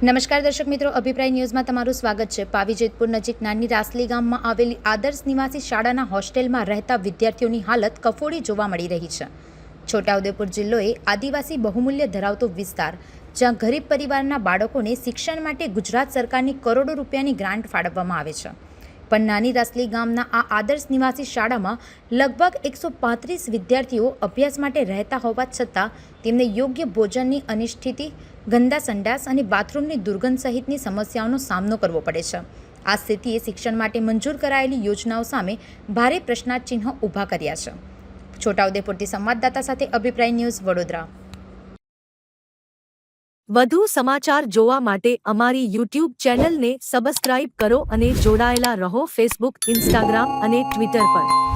નમસ્કાર દર્શક મિત્રો, અભિપ્રાય ન્યૂઝમાં તમારું સ્વાગત છે। પાવી જેતપુર નજીક નાની રાસલી ગામમાં આવેલી આદર્શ નિવાસી શાળાના હોસ્ટેલમાં રહેતા વિદ્યાર્થીઓની હાલત કફોડી જોવા મળી રહી છે। છોટાઉદેપુર જિલ્લો એ આદિવાસી બહુમૂલ્ય ધરાવતો વિસ્તાર, જ્યાં ગરીબ પરિવારના બાળકોને શિક્ષણ માટે ગુજરાત સરકારની કરોડો રૂપિયાની ગ્રાન્ટ ફાળવવામાં આવે છે, પણ નાની રાસલી ગામના આ આદર્શ નિવાસી શાળામાં લગભગ 135 વિદ્યાર્થીઓ અભ્યાસ માટે રહેતા હોવા છતાં તેમને યોગ્ય ભોજનની અનિશ્ચિતિ, ગંદા સંડાસ અને બાથરૂમની દુર્ગંધ સહિતની સમસ્યાઓનો સામનો કરવો પડે છે। આ સ્થિતિએ શિક્ષણ માટે મંજૂર કરાયેલી યોજનાઓ સામે ભારે પ્રશ્નાર્થ ઊભા કર્યા છે। છોટાઉદેપુરથી સંવાદદાતા સાથે અભિપ્રાય ન્યૂઝ, વડોદરા। વધુ સમાચાર જોવા માટે અમારી યુટ્યુબ ચેનલને સબસ્ક્રાઇબ કરો અને જોડાયેલા રહો ફેસબુક, ઇન્સ્ટાગ્રામ અને ટ્વિટર પર।